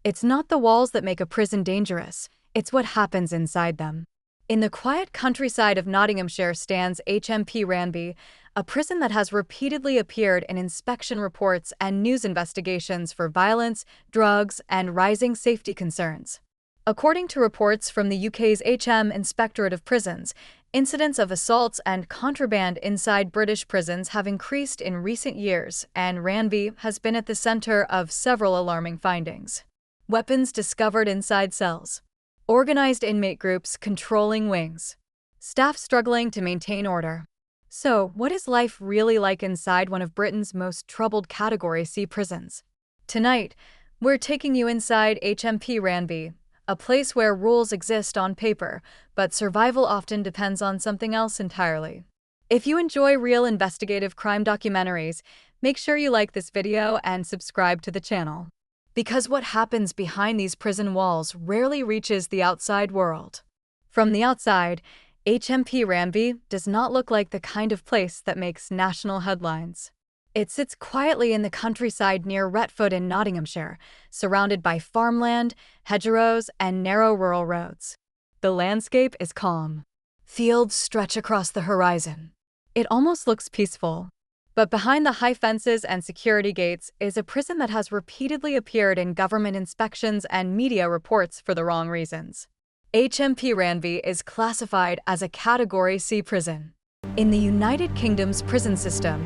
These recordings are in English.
It's not the walls that make a prison dangerous, it's what happens inside them. In the quiet countryside of Nottinghamshire stands HMP Ranby, a prison that has repeatedly appeared in inspection reports and news investigations for violence, drugs, and rising safety concerns. According to reports from the UK's Inspectorate of Prisons, incidents of assaults and contraband inside British prisons have increased in recent years, and Ranby has been at the center of several alarming findings. Weapons discovered inside cells. Organized inmate groups controlling wings. Staff struggling to maintain order. So, what is life really like inside one of Britain's most troubled Category C prisons? Tonight, we're taking you inside HMP Ranby, a place where rules exist on paper, but survival often depends on something else entirely. If you enjoy real investigative crime documentaries, make sure you like this video and subscribe to the channel. Because what happens behind these prison walls rarely reaches the outside world. From the outside, HMP Ranby does not look like the kind of place that makes national headlines. It sits quietly in the countryside near Retford in Nottinghamshire, surrounded by farmland, hedgerows, and narrow rural roads. The landscape is calm. Fields stretch across the horizon. It almost looks peaceful. But behind the high fences and security gates is a prison that has repeatedly appeared in government inspections and media reports for the wrong reasons. HMP Ranby is classified as a Category C prison. In the United Kingdom's prison system,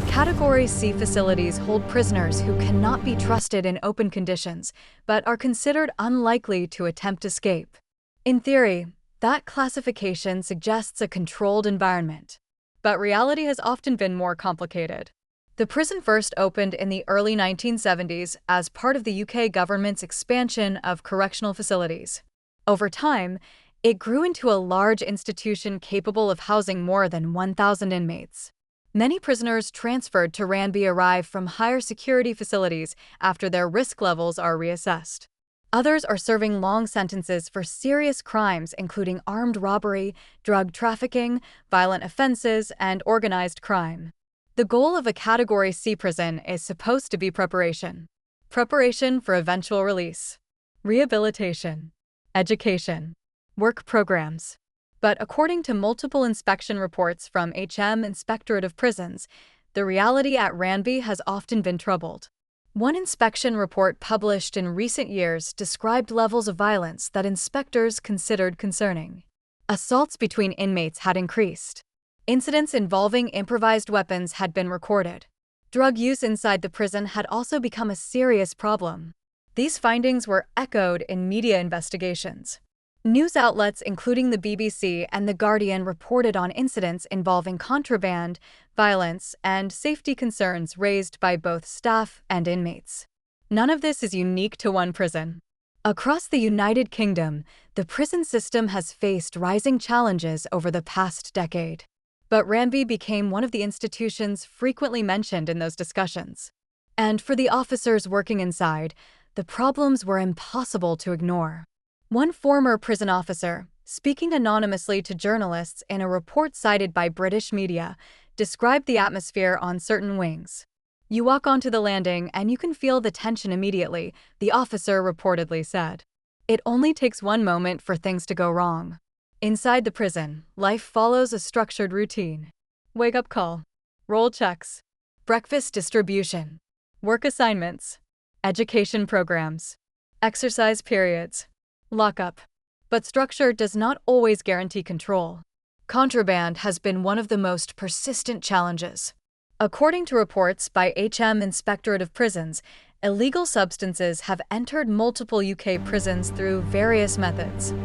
Category C facilities hold prisoners who cannot be trusted in open conditions, but are considered unlikely to attempt escape. In theory, that classification suggests a controlled environment. But reality has often been more complicated. The prison first opened in the early 1970s as part of the UK government's expansion of correctional facilities. Over time, it grew into a large institution capable of housing more than 1,000 inmates. Many prisoners transferred to Ranby arrive from higher security facilities after their risk levels are reassessed. Others are serving long sentences for serious crimes including armed robbery, drug trafficking, violent offenses, and organized crime. The goal of a Category C prison is supposed to be preparation. Preparation for eventual release. Rehabilitation. Education. Work programs. But according to multiple inspection reports from Inspectorate of Prisons, the reality at Ranby has often been troubled. One inspection report published in recent years described levels of violence that inspectors considered concerning. Assaults between inmates had increased. Incidents involving improvised weapons had been recorded. Drug use inside the prison had also become a serious problem. These findings were echoed in media investigations. News outlets including the BBC and The Guardian reported on incidents involving contraband, violence, and safety concerns raised by both staff and inmates. None of this is unique to one prison. Across the United Kingdom, the prison system has faced rising challenges over the past decade. But Ranby became one of the institutions frequently mentioned in those discussions. And for the officers working inside, the problems were impossible to ignore. One former prison officer, speaking anonymously to journalists in a report cited by British media, described the atmosphere on certain wings. "You walk onto the landing and you can feel the tension immediately," the officer reportedly said. "It only takes one moment for things to go wrong." Inside the prison, life follows a structured routine. Wake-up call, roll checks, breakfast distribution, work assignments, education programs, exercise periods, lockup. But structure does not always guarantee control. Contraband has been one of the most persistent challenges. According to reports by Inspectorate of Prisons, illegal substances have entered multiple UK prisons through various methods.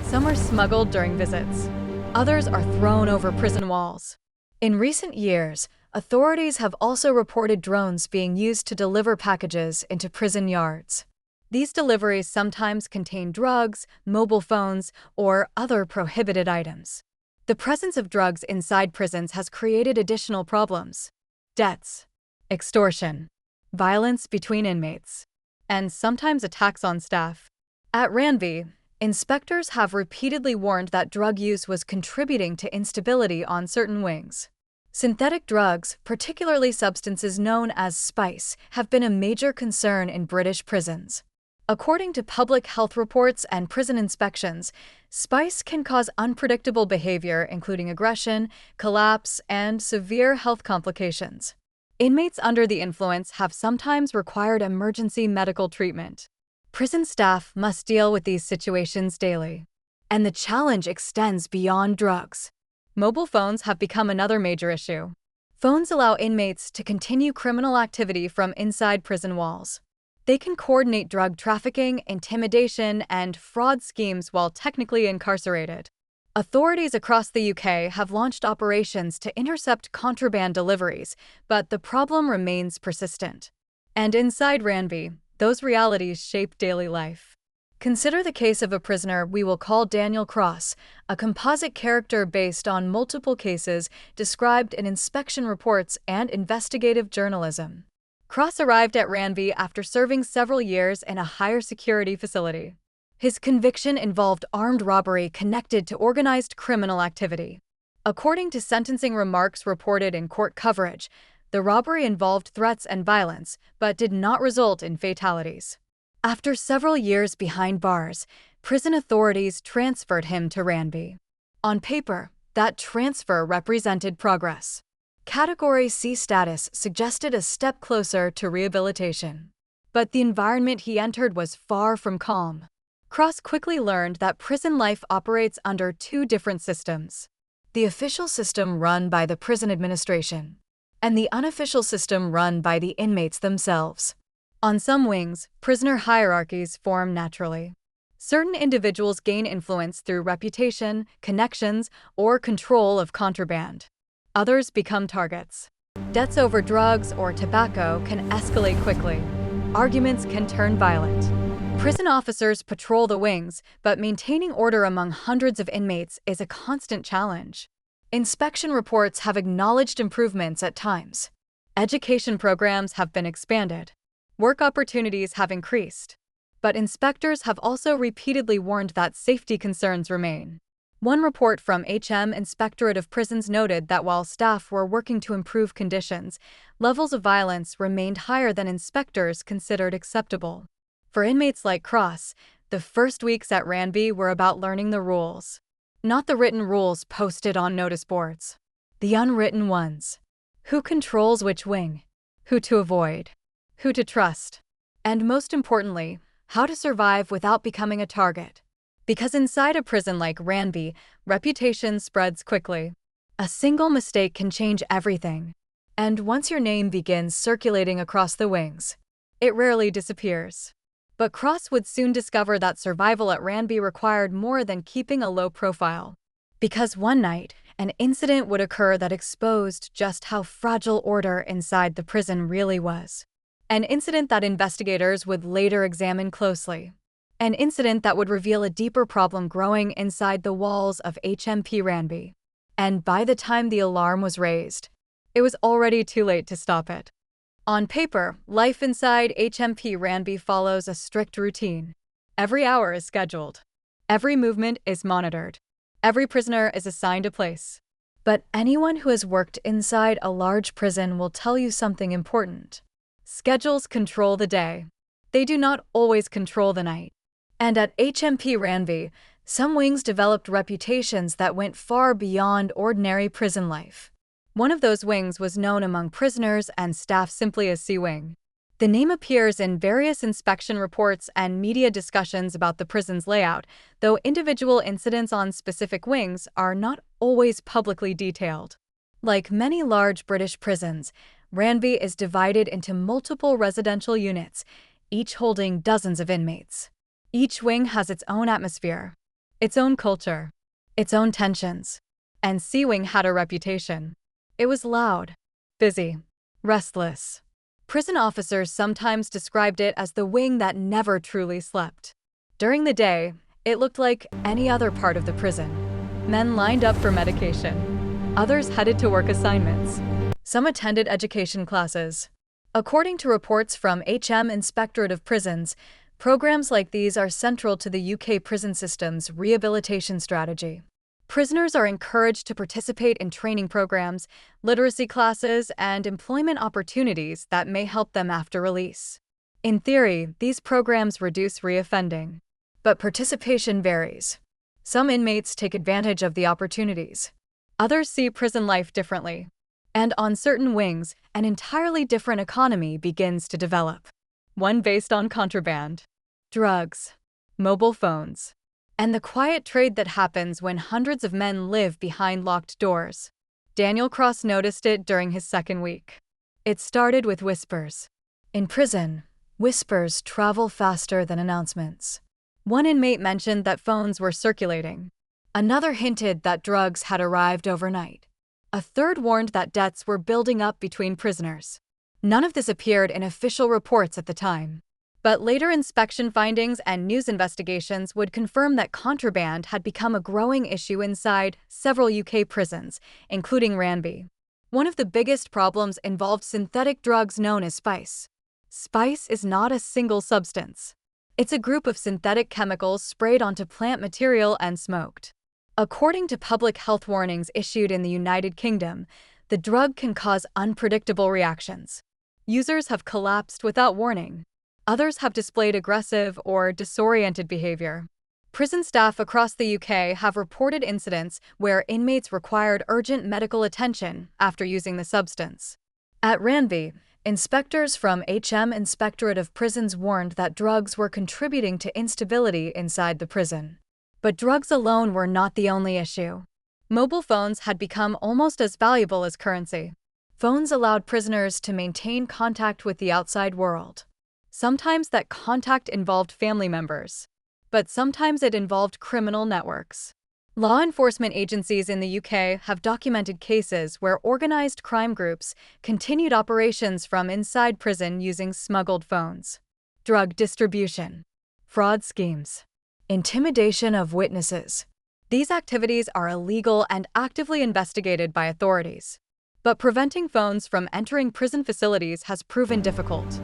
Some are smuggled during visits. Others are thrown over prison walls. In recent years, authorities have also reported drones being used to deliver packages into prison yards. These deliveries sometimes contain drugs, mobile phones, or other prohibited items. The presence of drugs inside prisons has created additional problems: debts, extortion, violence between inmates, and sometimes attacks on staff. At Ranby, inspectors have repeatedly warned that drug use was contributing to instability on certain wings. Synthetic drugs, particularly substances known as spice, have been a major concern in British prisons. According to public health reports and prison inspections, spice can cause unpredictable behavior, including aggression, collapse, and severe health complications. Inmates under the influence have sometimes required emergency medical treatment. Prison staff must deal with these situations daily. And the challenge extends beyond drugs. Mobile phones have become another major issue. Phones allow inmates to continue criminal activity from inside prison walls. They can coordinate drug trafficking, intimidation, and fraud schemes while technically incarcerated. Authorities across the UK have launched operations to intercept contraband deliveries, but the problem remains persistent. And inside Ranby, those realities shape daily life. Consider the case of a prisoner we will call Daniel Cross, a composite character based on multiple cases described in inspection reports and investigative journalism. Cross arrived at Ranby after serving several years in a higher security facility. His conviction involved armed robbery connected to organized criminal activity. According to sentencing remarks reported in court coverage, the robbery involved threats and violence, but did not result in fatalities. After several years behind bars, prison authorities transferred him to Ranby. On paper, that transfer represented progress. Category C status suggested a step closer to rehabilitation. But the environment he entered was far from calm. Cross quickly learned that prison life operates under two different systems: the official system run by the prison administration, and the unofficial system run by the inmates themselves. On some wings, prisoner hierarchies form naturally. Certain individuals gain influence through reputation, connections, or control of contraband. Others become targets. Debts over drugs or tobacco can escalate quickly. Arguments can turn violent. Prison officers patrol the wings, but maintaining order among hundreds of inmates is a constant challenge. Inspection reports have acknowledged improvements at times. Education programs have been expanded. Work opportunities have increased. But inspectors have also repeatedly warned that safety concerns remain. One report from HM Inspectorate of Prisons noted that while staff were working to improve conditions, levels of violence remained higher than inspectors considered acceptable. For inmates like Cross, the first weeks at Ranby were about learning the rules. Not the written rules posted on notice boards. The unwritten ones. Who controls which wing? Who to avoid? Who to trust? And most importantly, how to survive without becoming a target. Because inside a prison like Ranby, reputation spreads quickly. A single mistake can change everything. And once your name begins circulating across the wings, it rarely disappears. But Cross would soon discover that survival at Ranby required more than keeping a low profile. Because one night, an incident would occur that exposed just how fragile order inside the prison really was. An incident that investigators would later examine closely. An incident that would reveal a deeper problem growing inside the walls of HMP Ranby. And by the time the alarm was raised, it was already too late to stop it. On paper, life inside HMP Ranby follows a strict routine. Every hour is scheduled. Every movement is monitored. Every prisoner is assigned a place. But anyone who has worked inside a large prison will tell you something important. Schedules control the day. They do not always control the night. And at HMP Ranby, some wings developed reputations that went far beyond ordinary prison life. One of those wings was known among prisoners and staff simply as C Wing. The name appears in various inspection reports and media discussions about the prison's layout, though individual incidents on specific wings are not always publicly detailed. Like many large British prisons, Ranby is divided into multiple residential units, each holding dozens of inmates. Each wing has its own atmosphere, its own culture, its own tensions. And C Wing had a reputation. It was loud, busy, restless. Prison officers sometimes described it as the wing that never truly slept. During the day, it looked like any other part of the prison. Men lined up for medication. Others headed to work assignments. Some attended education classes. According to reports from HM Inspectorate of Prisons, programs like these are central to the UK prison system's rehabilitation strategy. Prisoners are encouraged to participate in training programs, literacy classes, and employment opportunities that may help them after release. In theory, these programs reduce reoffending. But participation varies. Some inmates take advantage of the opportunities. Others see prison life differently. And on certain wings, an entirely different economy begins to develop. One based on contraband, drugs, mobile phones, and the quiet trade that happens when hundreds of men live behind locked doors. Daniel Cross noticed it during his second week. It started with whispers. In prison, whispers travel faster than announcements. One inmate mentioned that phones were circulating. Another hinted that drugs had arrived overnight. A third warned that debts were building up between prisoners. None of this appeared in official reports at the time. But later inspection findings and news investigations would confirm that contraband had become a growing issue inside several UK prisons, including Ranby. One of the biggest problems involved synthetic drugs known as spice. Spice is not a single substance. It's a group of synthetic chemicals sprayed onto plant material and smoked. According to public health warnings issued in the United Kingdom, the drug can cause unpredictable reactions. Users have collapsed without warning. Others have displayed aggressive or disoriented behavior. Prison staff across the UK have reported incidents where inmates required urgent medical attention after using the substance. At Ranby, inspectors from Inspectorate of Prisons warned that drugs were contributing to instability inside the prison. But drugs alone were not the only issue. Mobile phones had become almost as valuable as currency. Phones allowed prisoners to maintain contact with the outside world. Sometimes that contact involved family members, but sometimes it involved criminal networks. Law enforcement agencies in the UK have documented cases where organized crime groups continued operations from inside prison using smuggled phones. Drug distribution, fraud schemes, intimidation of witnesses. These activities are illegal and actively investigated by authorities. But preventing phones from entering prison facilities has proven difficult.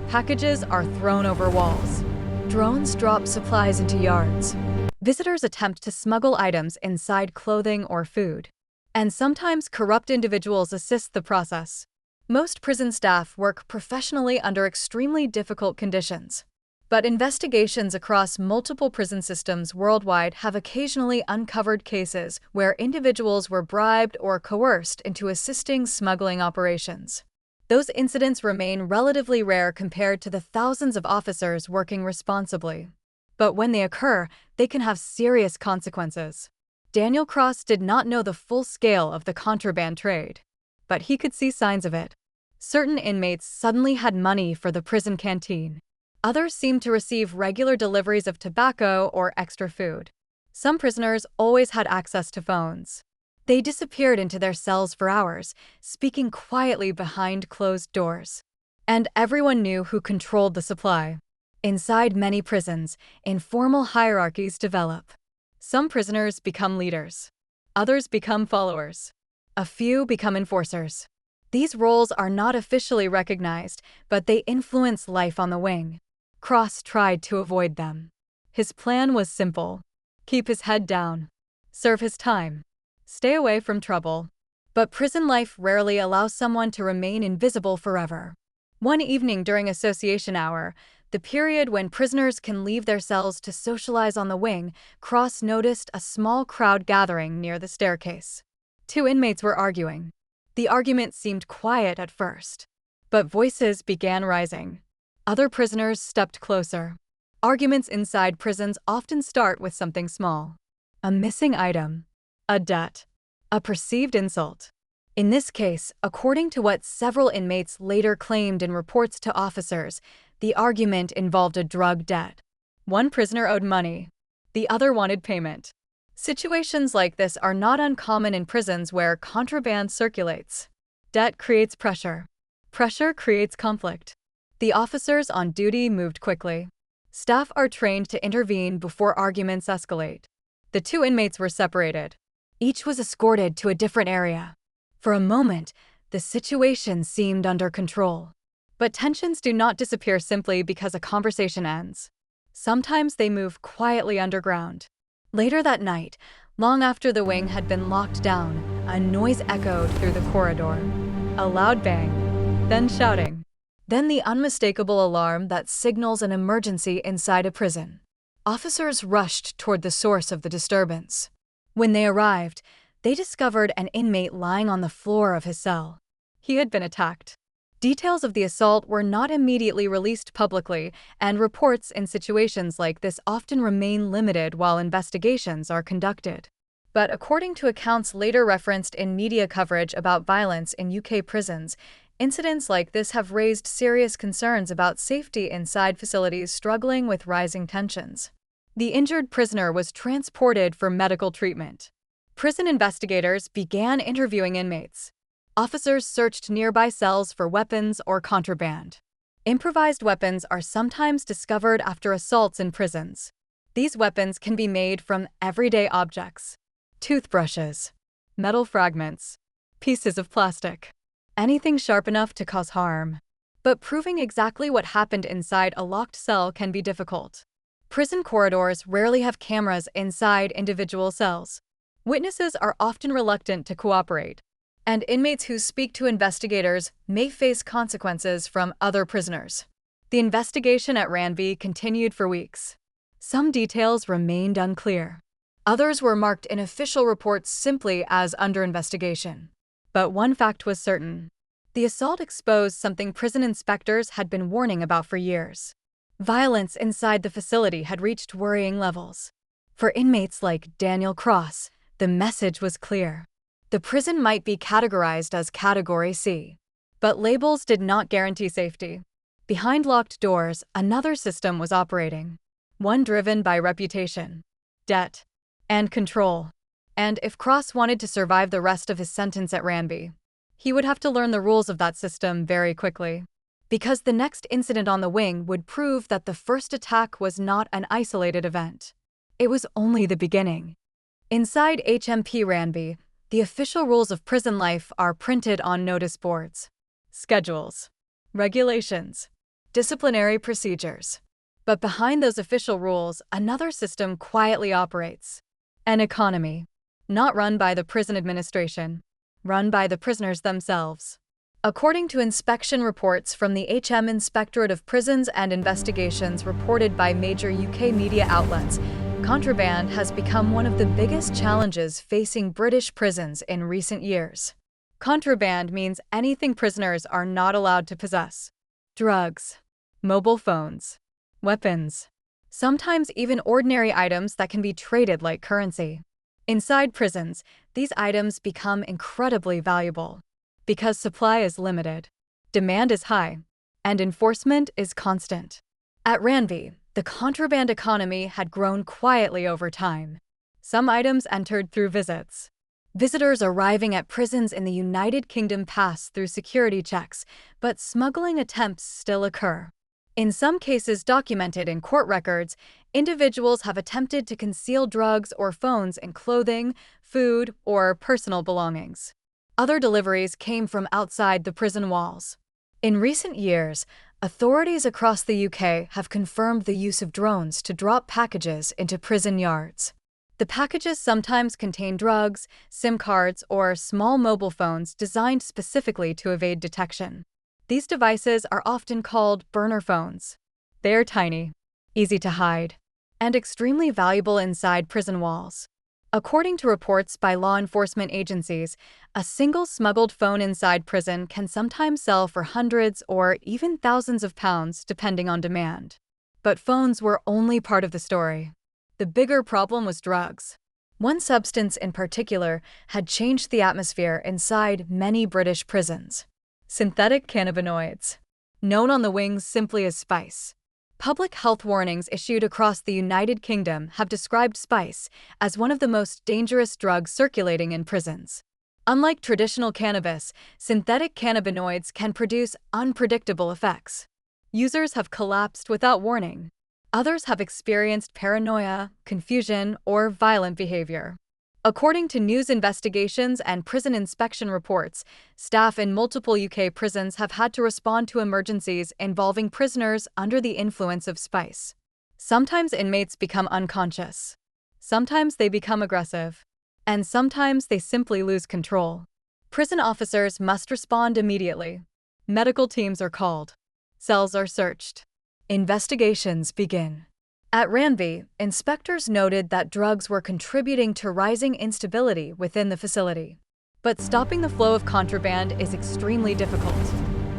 Packages are thrown over walls. Drones drop supplies into yards. Visitors attempt to smuggle items inside clothing or food. And sometimes corrupt individuals assist the process. Most prison staff work professionally under extremely difficult conditions. But investigations across multiple prison systems worldwide have occasionally uncovered cases where individuals were bribed or coerced into assisting smuggling operations. Those incidents remain relatively rare compared to the thousands of officers working responsibly. But when they occur, they can have serious consequences. Daniel Cross did not know the full scale of the contraband trade, but he could see signs of it. Certain inmates suddenly had money for the prison canteen. Others seemed to receive regular deliveries of tobacco or extra food. Some prisoners always had access to phones. They disappeared into their cells for hours, speaking quietly behind closed doors. And everyone knew who controlled the supply. Inside many prisons, informal hierarchies develop. Some prisoners become leaders. Others become followers. A few become enforcers. These roles are not officially recognized, but they influence life on the wing. Cross tried to avoid them. His plan was simple: keep his head down, serve his time, stay away from trouble. But prison life rarely allows someone to remain invisible forever. One evening during association hour, the period when prisoners can leave their cells to socialize on the wing, Cross noticed a small crowd gathering near the staircase. Two inmates were arguing. The argument seemed quiet at first, but voices began rising. Other prisoners stepped closer. Arguments inside prisons often start with something small: a missing item, a debt, a perceived insult. In this case, according to what several inmates later claimed in reports to officers, the argument involved a drug debt. One prisoner owed money. The other wanted payment. Situations like this are not uncommon in prisons where contraband circulates. Debt creates pressure. Pressure creates conflict. The officers on duty moved quickly. Staff are trained to intervene before arguments escalate. The two inmates were separated. Each was escorted to a different area. For a moment, the situation seemed under control. But tensions do not disappear simply because a conversation ends. Sometimes they move quietly underground. Later that night, long after the wing had been locked down, a noise echoed through the corridor. A loud bang, then shouting. Then the unmistakable alarm that signals an emergency inside a prison. Officers rushed toward the source of the disturbance. When they arrived, they discovered an inmate lying on the floor of his cell. He had been attacked. Details of the assault were not immediately released publicly, and reports in situations like this often remain limited while investigations are conducted. But according to accounts later referenced in media coverage about violence in UK prisons, incidents like this have raised serious concerns about safety inside facilities struggling with rising tensions. The injured prisoner was transported for medical treatment. Prison investigators began interviewing inmates. Officers searched nearby cells for weapons or contraband. Improvised weapons are sometimes discovered after assaults in prisons. These weapons can be made from everyday objects: toothbrushes, metal fragments, pieces of plastic, anything sharp enough to cause harm. But proving exactly what happened inside a locked cell can be difficult. Prison corridors rarely have cameras inside individual cells. Witnesses are often reluctant to cooperate, and inmates who speak to investigators may face consequences from other prisoners. The investigation at Ranby continued for weeks. Some details remained unclear. Others were marked in official reports simply as under investigation. But one fact was certain. The assault exposed something prison inspectors had been warning about for years. Violence inside the facility had reached worrying levels. For inmates like Daniel Cross, the message was clear. The prison might be categorized as Category C. But labels did not guarantee safety. Behind locked doors, another system was operating. One driven by reputation, debt, and control. And if Cross wanted to survive the rest of his sentence at Ranby, he would have to learn the rules of that system very quickly. Because the next incident on the wing would prove that the first attack was not an isolated event. It was only the beginning. Inside HMP Ranby, the official rules of prison life are printed on notice boards. Schedules, regulations, disciplinary procedures. But behind those official rules, another system quietly operates. An economy, not run by the prison administration, run by the prisoners themselves. According to inspection reports from the HM Inspectorate of Prisons and Investigations reported by major UK media outlets, contraband has become one of the biggest challenges facing British prisons in recent years. Contraband means anything prisoners are not allowed to possess. Drugs, mobile phones, weapons, sometimes even ordinary items that can be traded like currency. Inside prisons, these items become incredibly valuable because supply is limited, demand is high, and enforcement is constant. At Ranby, the contraband economy had grown quietly over time. Some items entered through visits. Visitors arriving at prisons in the United Kingdom pass through security checks, but smuggling attempts still occur. In some cases documented in court records, individuals have attempted to conceal drugs or phones in clothing, food, or personal belongings. Other deliveries came from outside the prison walls. In recent years, authorities across the UK have confirmed the use of drones to drop packages into prison yards. The packages sometimes contain drugs, SIM cards, or small mobile phones designed specifically to evade detection. These devices are often called burner phones. They are tiny, easy to hide, and extremely valuable inside prison walls. According to reports by law enforcement agencies, a single smuggled phone inside prison can sometimes sell for hundreds or even thousands of pounds depending on demand. But phones were only part of the story. The bigger problem was drugs. One substance in particular had changed the atmosphere inside many British prisons: synthetic cannabinoids, known on the wings simply as spice. Public health warnings issued across the United Kingdom have described spice as one of the most dangerous drugs circulating in prisons. Unlike traditional cannabis, synthetic cannabinoids can produce unpredictable effects. Users have collapsed without warning. Others have experienced paranoia, confusion, or violent behavior. According to news investigations and prison inspection reports, staff in multiple UK prisons have had to respond to emergencies involving prisoners under the influence of spice. Sometimes inmates become unconscious. Sometimes they become aggressive. And sometimes they simply lose control. Prison officers must respond immediately. Medical teams are called. Cells are searched. Investigations begin. At Ranby, inspectors noted that drugs were contributing to rising instability within the facility. But stopping the flow of contraband is extremely difficult.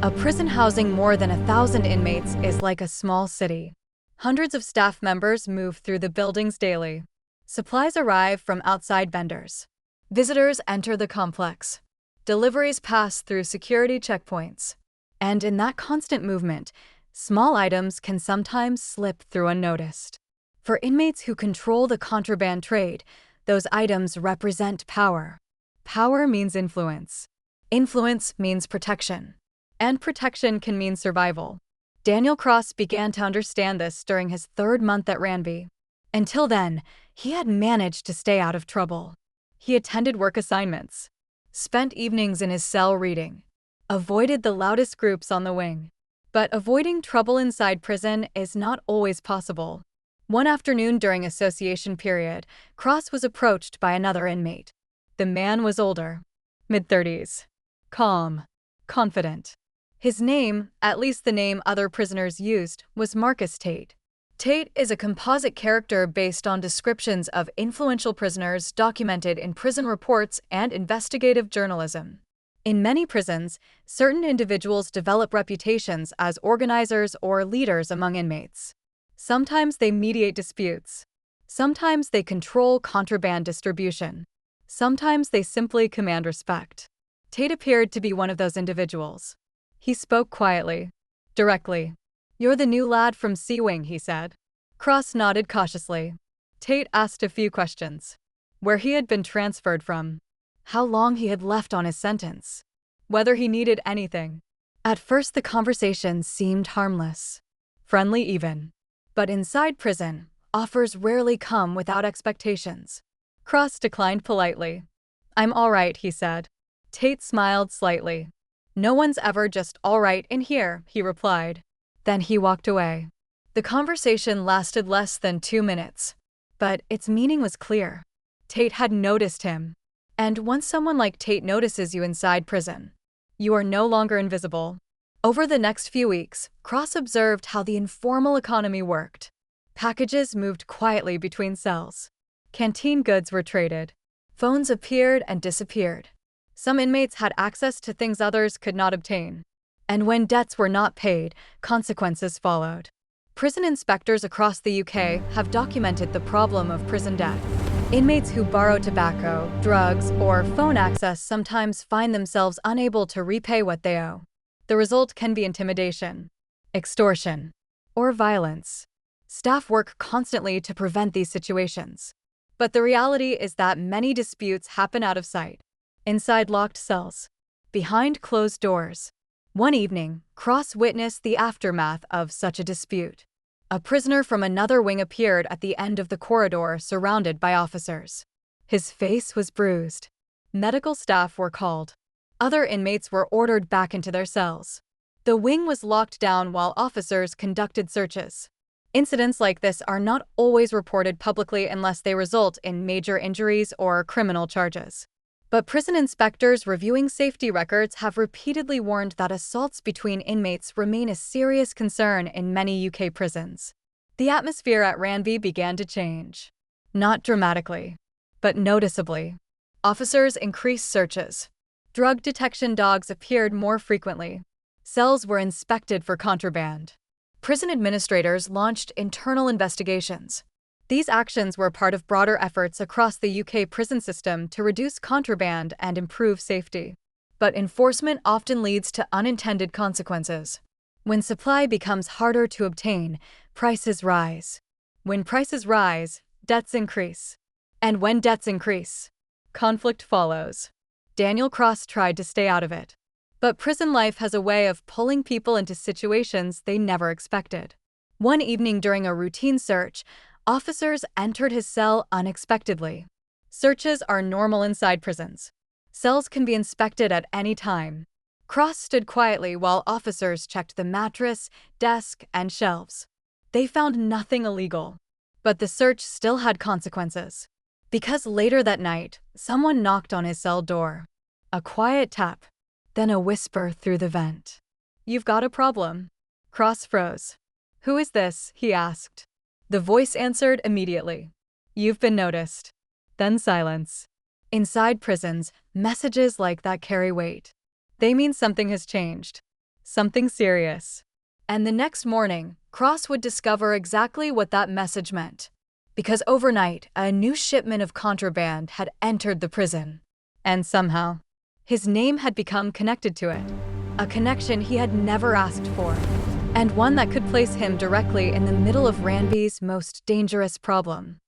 A prison housing more than 1,000 inmates is like a small city. Hundreds of staff members move through the buildings daily. Supplies arrive from outside vendors. Visitors enter the complex. Deliveries pass through security checkpoints. And in that constant movement, small items can sometimes slip through unnoticed. For inmates who control the contraband trade, those items represent power. Power means influence. Influence means protection. And protection can mean survival. Daniel Cross began to understand this during his 3rd month at Ranby. Until then, he had managed to stay out of trouble. He attended work assignments, spent evenings in his cell reading, avoided the loudest groups on the wing. But avoiding trouble inside prison is not always possible. One afternoon during association period, Cross was approached by another inmate. The man was older, mid-30s, calm, confident. His name, at least the name other prisoners used, was Marcus Tate. Tate is a composite character based on descriptions of influential prisoners documented in prison reports and investigative journalism. In many prisons, certain individuals develop reputations as organizers or leaders among inmates. Sometimes they mediate disputes. Sometimes they control contraband distribution. Sometimes they simply command respect. Tate appeared to be one of those individuals. He spoke quietly, directly. "You're the new lad from C-Wing," he said. Cross nodded cautiously. Tate asked a few questions. Where he had been transferred from. How long he had left on his sentence. Whether he needed anything. At first the conversation seemed harmless. Friendly even. But inside prison, offers rarely come without expectations. Cross declined politely. "I'm all right," he said. Tate smiled slightly. "No one's ever just all right in here," he replied. Then he walked away. The conversation lasted less than 2 minutes. But its meaning was clear. Tate had noticed him. And once someone like Tate notices you inside prison, you are no longer invisible. Over the next few weeks, Cross observed how the informal economy worked. Packages moved quietly between cells. Canteen goods were traded. Phones appeared and disappeared. Some inmates had access to things others could not obtain. And when debts were not paid, consequences followed. Prison inspectors across the UK have documented the problem of prison debt. Inmates who borrow tobacco, drugs, or phone access sometimes find themselves unable to repay what they owe. The result can be intimidation, extortion, or violence. Staff work constantly to prevent these situations. But the reality is that many disputes happen out of sight, inside locked cells, behind closed doors. One evening, Cross witnessed the aftermath of such a dispute. A prisoner from another wing appeared at the end of the corridor surrounded by officers. His face was bruised. Medical staff were called. Other inmates were ordered back into their cells. The wing was locked down while officers conducted searches. Incidents like this are not always reported publicly unless they result in major injuries or criminal charges. But prison inspectors reviewing safety records have repeatedly warned that assaults between inmates remain a serious concern in many UK prisons. The atmosphere at Ranby began to change. Not dramatically, but noticeably. Officers increased searches. Drug detection dogs appeared more frequently. Cells were inspected for contraband. Prison administrators launched internal investigations. These actions were part of broader efforts across the UK prison system to reduce contraband and improve safety. But enforcement often leads to unintended consequences. When supply becomes harder to obtain, prices rise. When prices rise, debts increase. And when debts increase, conflict follows. Daniel Cross tried to stay out of it. But prison life has a way of pulling people into situations they never expected. One evening during a routine search, officers entered his cell unexpectedly. Searches are normal inside prisons. Cells can be inspected at any time. Cross stood quietly while officers checked the mattress, desk, and shelves. They found nothing illegal. But the search still had consequences. Because later that night, someone knocked on his cell door. A quiet tap, then a whisper through the vent. "You've got a problem." Cross froze. "Who is this?" he asked. The voice answered immediately. "You've been noticed." Then silence. Inside prisons, messages like that carry weight. They mean something has changed. Something serious. And the next morning, Cross would discover exactly what that message meant. Because overnight, a new shipment of contraband had entered the prison. And somehow, his name had become connected to it. A connection he had never asked for. And one that could place him directly in the middle of Ranby's most dangerous problem.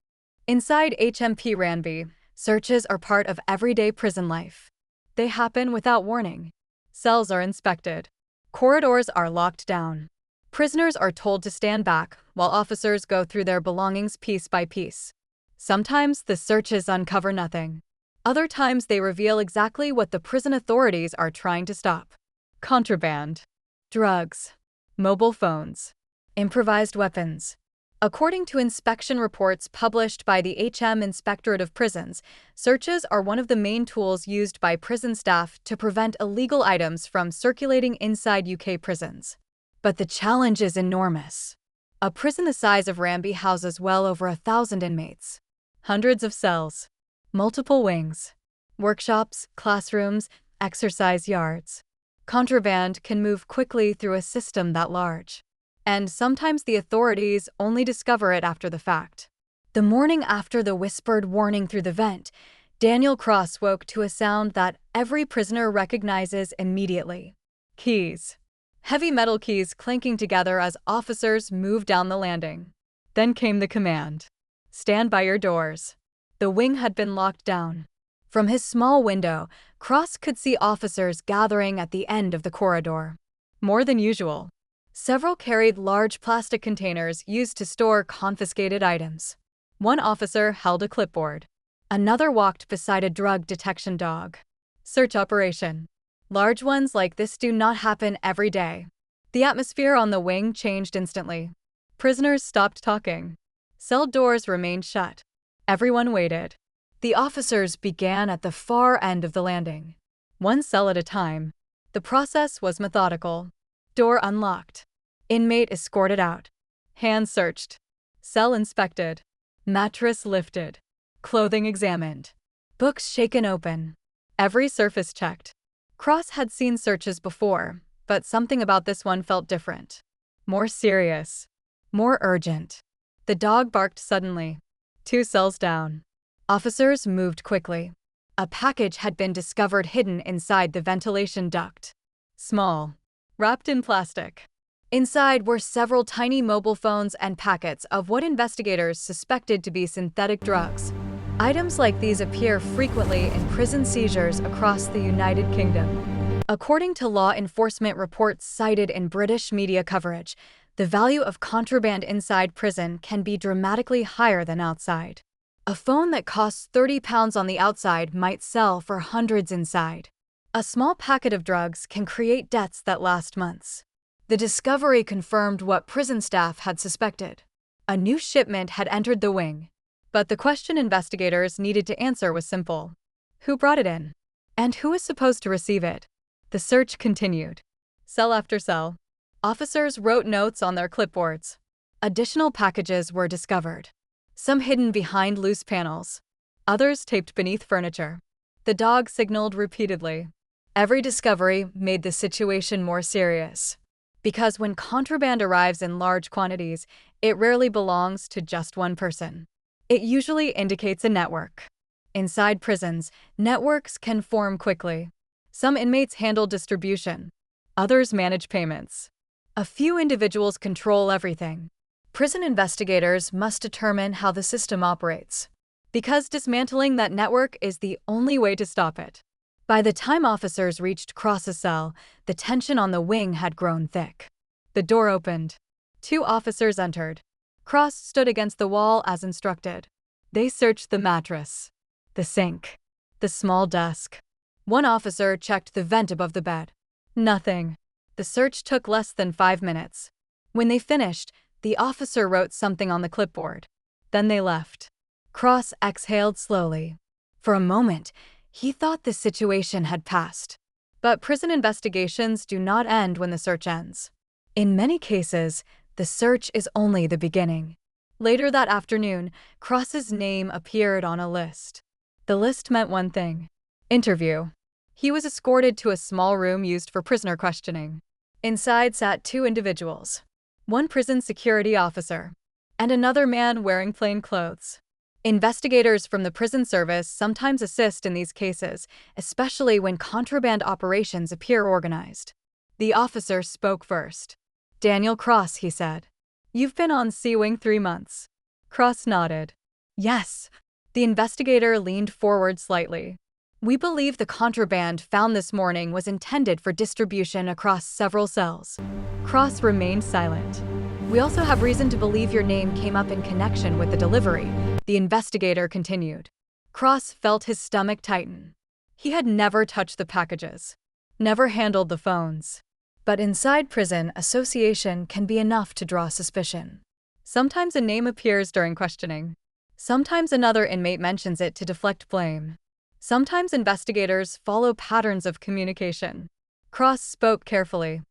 Inside HMP Ranby, searches are part of everyday prison life. They happen without warning. Cells are inspected. Corridors are locked down. Prisoners are told to stand back while officers go through their belongings piece by piece. Sometimes the searches uncover nothing. Other times they reveal exactly what the prison authorities are trying to stop. Contraband. Drugs. Mobile phones. Improvised weapons. According to inspection reports published by the HM Inspectorate of Prisons, searches are one of the main tools used by prison staff to prevent illegal items from circulating inside UK prisons. But the challenge is enormous. A prison the size of Ranby houses well over 1,000 inmates. Hundreds of cells. Multiple wings. Workshops, classrooms, exercise yards. Contraband can move quickly through a system that large. And sometimes the authorities only discover it after the fact. The morning after the whispered warning through the vent, Daniel Cross woke to a sound that every prisoner recognizes immediately. Keys. Heavy metal keys clanking together as officers moved down the landing. Then came the command. "Stand by your doors." The wing had been locked down. From his small window, Cross could see officers gathering at the end of the corridor. More than usual. Several carried large plastic containers used to store confiscated items. One officer held a clipboard. Another walked beside a drug detection dog. Search operation. Large ones like this do not happen every day. The atmosphere on the wing changed instantly. Prisoners stopped talking. Cell doors remained shut. Everyone waited. The officers began at the far end of the landing. One cell at a time. The process was methodical. Door unlocked. Inmate escorted out. Hand searched. Cell inspected. Mattress lifted. Clothing examined. Books shaken open. Every surface checked. Cross had seen searches before, but something about this one felt different. More serious. More urgent. The dog barked suddenly. 2 cells down. Officers moved quickly. A package had been discovered hidden inside the ventilation duct. Small. Wrapped in plastic. Inside were several tiny mobile phones and packets of what investigators suspected to be synthetic drugs. Items like these appear frequently in prison seizures across the United Kingdom. According to law enforcement reports cited in British media coverage, the value of contraband inside prison can be dramatically higher than outside. A phone that costs £30 on the outside might sell for hundreds inside. A small packet of drugs can create debts that last months. The discovery confirmed what prison staff had suspected. A new shipment had entered the wing. But the question investigators needed to answer was simple. Who brought it in? And who is supposed to receive it? The search continued. Cell after cell. Officers wrote notes on their clipboards. Additional packages were discovered. Some hidden behind loose panels. Others taped beneath furniture. The dog signaled repeatedly. Every discovery made the situation more serious. Because when contraband arrives in large quantities, it rarely belongs to just one person. It usually indicates a network. Inside prisons, networks can form quickly. Some inmates handle distribution. Others manage payments. A few individuals control everything. Prison investigators must determine how the system operates. Because dismantling that network is the only way to stop it. By the time officers reached Cross's cell, the tension on the wing had grown thick. The door opened. 2 officers entered. Cross stood against the wall as instructed. They searched the mattress, the sink, the small desk. One officer checked the vent above the bed. Nothing. The search took less than 5 minutes. When they finished, the officer wrote something on the clipboard. Then they left. Cross exhaled slowly. For a moment, he thought the situation had passed. But prison investigations do not end when the search ends. In many cases, the search is only the beginning. Later that afternoon, Cross's name appeared on a list. The list meant one thing: interview. He was escorted to a small room used for prisoner questioning. Inside sat two individuals, one prison security officer, and another man wearing plain clothes. Investigators from the prison service sometimes assist in these cases, especially when contraband operations appear organized. The officer spoke first. "Daniel Cross," he said. "You've been on C-Wing 3 months." Cross nodded. "Yes." The investigator leaned forward slightly. "We believe the contraband found this morning was intended for distribution across several cells." Cross remained silent. "We also have reason to believe your name came up in connection with the delivery," the investigator continued. Cross felt his stomach tighten. He had never touched the packages, never handled the phones. But inside prison, association can be enough to draw suspicion. Sometimes a name appears during questioning. Sometimes another inmate mentions it to deflect blame. Sometimes investigators follow patterns of communication. Cross spoke carefully.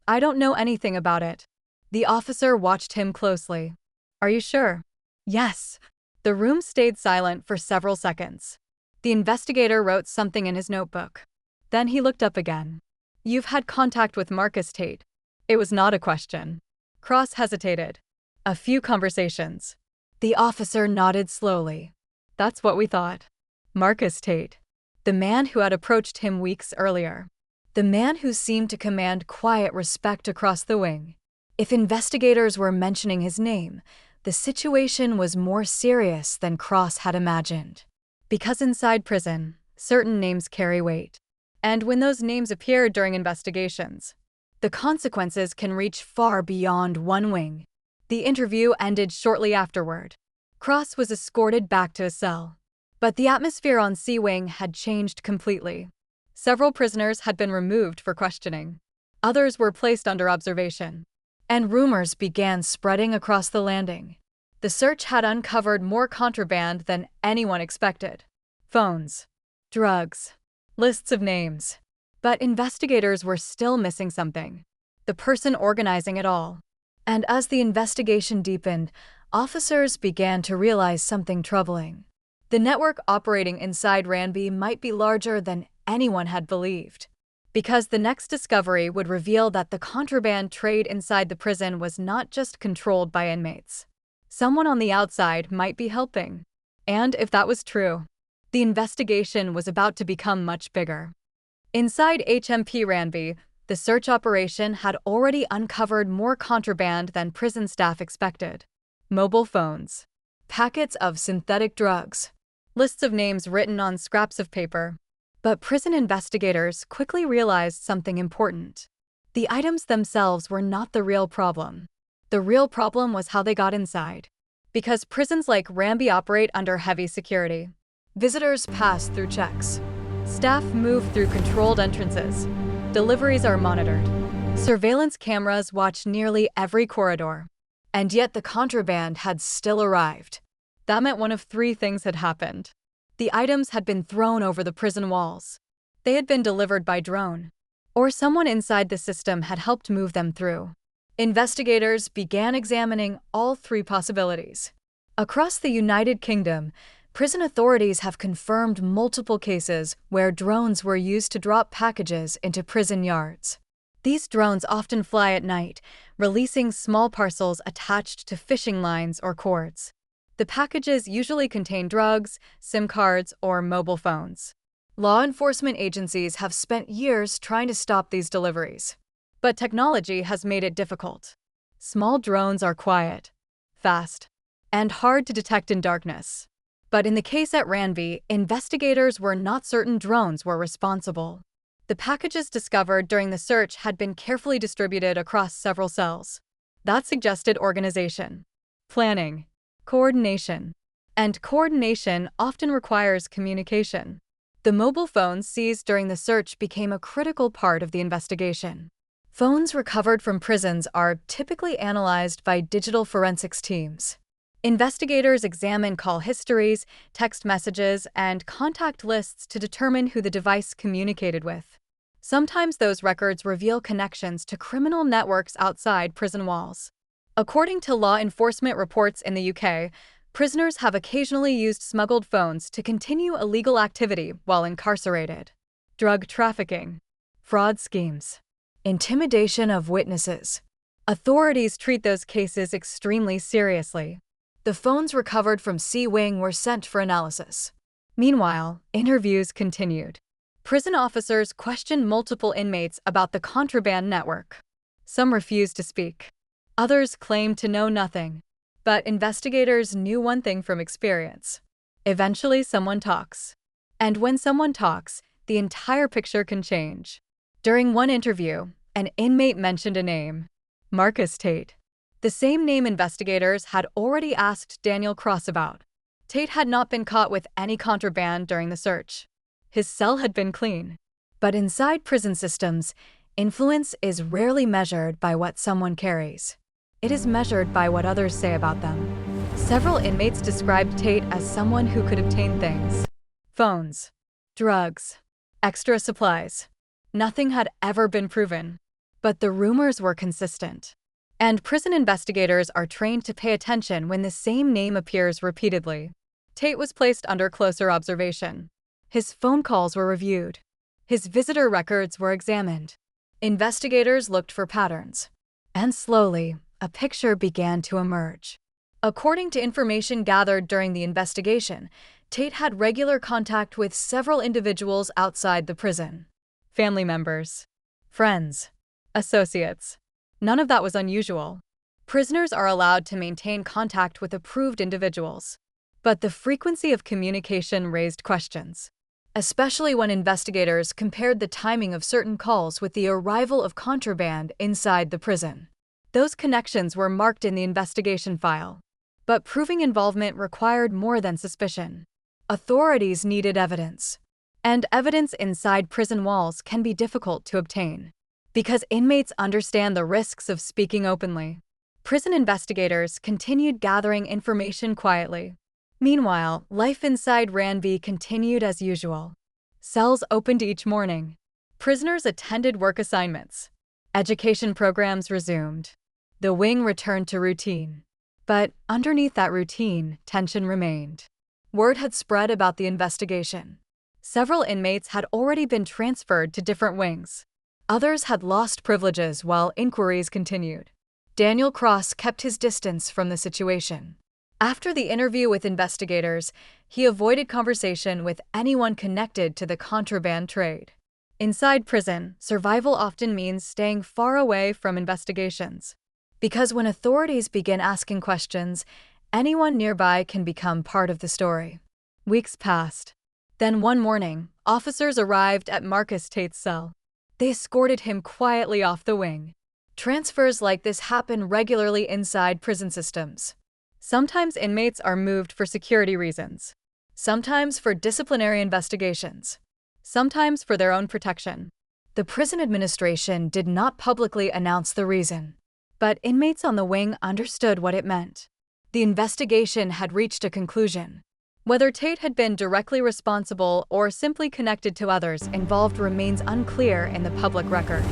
"I don't know anything about it." The officer watched him closely. "Are you sure?" "Yes." The room stayed silent for several seconds. The investigator wrote something in his notebook. Then he looked up again. "You've had contact with Marcus Tate." It was not a question. Cross hesitated. "A few conversations." The officer nodded slowly. "That's what we thought." Marcus Tate. The man who had approached him weeks earlier. The man who seemed to command quiet respect across the wing. If investigators were mentioning his name, the situation was more serious than Cross had imagined. Because inside prison, certain names carry weight. And when those names appear during investigations, the consequences can reach far beyond one wing. The interview ended shortly afterward. Cross was escorted back to his cell. But the atmosphere on C-Wing had changed completely. Several prisoners had been removed for questioning. Others were placed under observation. And rumors began spreading across the landing. The search had uncovered more contraband than anyone expected. Phones, drugs, lists of names. But investigators were still missing something: the person organizing it all. And as the investigation deepened, officers began to realize something troubling. The network operating inside Ranby might be larger than anyone had believed. Because the next discovery would reveal that the contraband trade inside the prison was not just controlled by inmates. Someone on the outside might be helping. And if that was true, the investigation was about to become much bigger. Inside HMP Ranby, the search operation had already uncovered more contraband than prison staff expected. Mobile phones, packets of synthetic drugs, lists of names written on scraps of paper. But prison investigators quickly realized something important. The items themselves were not the real problem. The real problem was how they got inside. Because prisons like Ranby operate under heavy security, visitors pass through checks. Staff move through controlled entrances. Deliveries are monitored. Surveillance cameras watch nearly every corridor. And yet the contraband had still arrived. That meant one of three things had happened. The items had been thrown over the prison walls. They had been delivered by drone. Or someone inside the system had helped move them through. Investigators began examining all three possibilities. Across the United Kingdom, prison authorities have confirmed multiple cases where drones were used to drop packages into prison yards. These drones often fly at night, releasing small parcels attached to fishing lines or cords. The packages usually contain drugs, SIM cards, or mobile phones. Law enforcement agencies have spent years trying to stop these deliveries. But technology has made it difficult. Small drones are quiet, fast, and hard to detect in darkness. But in the case at Ranby, investigators were not certain drones were responsible. The packages discovered during the search had been carefully distributed across several cells. That suggested organization, planning, coordination. And coordination often requires communication. The mobile phones seized during the search became a critical part of the investigation. Phones recovered from prisons are typically analyzed by digital forensics teams. Investigators examine call histories, text messages, and contact lists to determine who the device communicated with. Sometimes those records reveal connections to criminal networks outside prison walls. According to law enforcement reports in the UK, prisoners have occasionally used smuggled phones to continue illegal activity while incarcerated. Drug trafficking, fraud schemes, intimidation of witnesses. Authorities treat those cases extremely seriously. The phones recovered from C Wing were sent for analysis. Meanwhile, interviews continued. Prison officers questioned multiple inmates about the contraband network. Some refused to speak. Others claimed to know nothing. But investigators knew one thing from experience. Eventually, someone talks. And when someone talks, the entire picture can change. During one interview, an inmate mentioned a name: Marcus Tate. The same name investigators had already asked Daniel Cross about. Tate had not been caught with any contraband during the search. His cell had been clean. But inside prison systems, influence is rarely measured by what someone carries. It is measured by what others say about them. Several inmates described Tate as someone who could obtain things: phones, drugs, extra supplies. Nothing had ever been proven. But the rumors were consistent. And prison investigators are trained to pay attention when the same name appears repeatedly. Tate was placed under closer observation. His phone calls were reviewed. His visitor records were examined. Investigators looked for patterns. And slowly, a picture began to emerge. According to information gathered during the investigation, Tate had regular contact with several individuals outside the prison. Family members, friends, associates. None of that was unusual. Prisoners are allowed to maintain contact with approved individuals. But the frequency of communication raised questions, especially when investigators compared the timing of certain calls with the arrival of contraband inside the prison. Those connections were marked in the investigation file. But proving involvement required more than suspicion. Authorities needed evidence. And evidence inside prison walls can be difficult to obtain, because inmates understand the risks of speaking openly. Prison investigators continued gathering information quietly. Meanwhile, life inside Ranby continued as usual. Cells opened each morning. Prisoners attended work assignments. Education programs resumed. The wing returned to routine. But underneath that routine, tension remained. Word had spread about the investigation. Several inmates had already been transferred to different wings. Others had lost privileges while inquiries continued. Daniel Cross kept his distance from the situation. After the interview with investigators, he avoided conversation with anyone connected to the contraband trade. Inside prison, survival often means staying far away from investigations. Because when authorities begin asking questions, anyone nearby can become part of the story. Weeks passed. Then one morning, officers arrived at Marcus Tate's cell. They escorted him quietly off the wing. Transfers like this happen regularly inside prison systems. Sometimes inmates are moved for security reasons. Sometimes for disciplinary investigations. Sometimes for their own protection. The prison administration did not publicly announce the reason. But inmates on the wing understood what it meant. The investigation had reached a conclusion. Whether Tate had been directly responsible or simply connected to others involved remains unclear in the public record.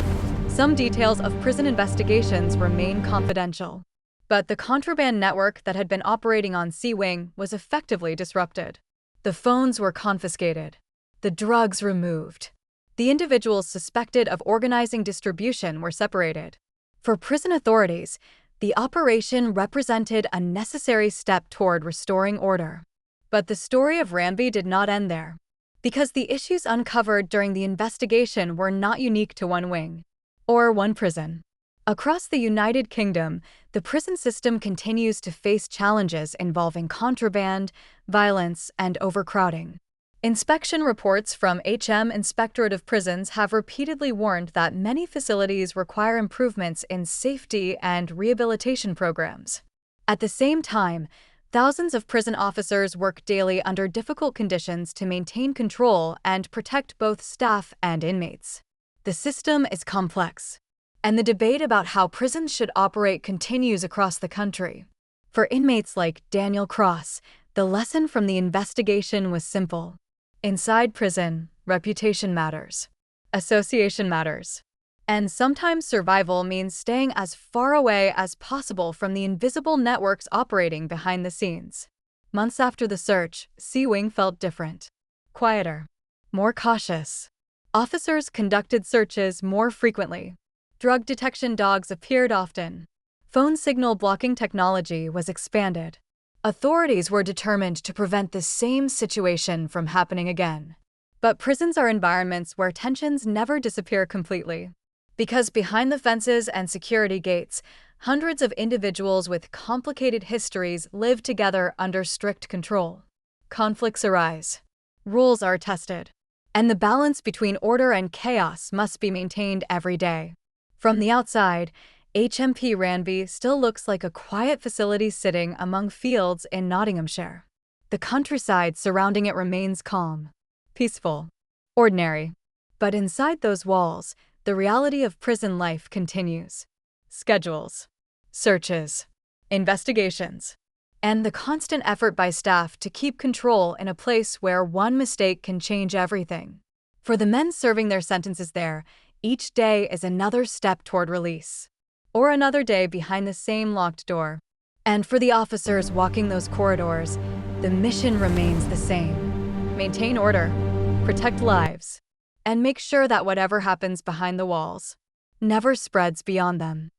Some details of prison investigations remain confidential. But the contraband network that had been operating on C Wing was effectively disrupted. The phones were confiscated. The drugs removed. The individuals suspected of organizing distribution were separated. For prison authorities, the operation represented a necessary step toward restoring order. But the story of Ranby did not end there. Because the issues uncovered during the investigation were not unique to one wing or one prison. Across the United Kingdom, the prison system continues to face challenges involving contraband, violence, and overcrowding. Inspection reports from Inspectorate of Prisons have repeatedly warned that many facilities require improvements in safety and rehabilitation programs. At the same time, thousands of prison officers work daily under difficult conditions to maintain control and protect both staff and inmates. The system is complex, and the debate about how prisons should operate continues across the country. For inmates like Daniel Cross, the lesson from the investigation was simple. Inside prison, reputation matters. Association matters. And sometimes survival means staying as far away as possible from the invisible networks operating behind the scenes. Months after the search, C Wing felt different. Quieter. More cautious. Officers conducted searches more frequently. Drug detection dogs appeared often. Phone signal blocking technology was expanded. Authorities were determined to prevent the same situation from happening again. But prisons are environments where tensions never disappear completely. Because behind the fences and security gates, hundreds of individuals with complicated histories live together under strict control. Conflicts arise. Rules are tested. And the balance between order and chaos must be maintained every day. From the outside, HMP Ranby still looks like a quiet facility sitting among fields in Nottinghamshire. The countryside surrounding it remains calm, peaceful, ordinary. But inside those walls, the reality of prison life continues. Schedules, searches, investigations, and the constant effort by staff to keep control in a place where one mistake can change everything. For the men serving their sentences there, each day is another step toward release, or another day behind the same locked door. And for the officers walking those corridors, the mission remains the same. Maintain order, protect lives, and make sure that whatever happens behind the walls never spreads beyond them.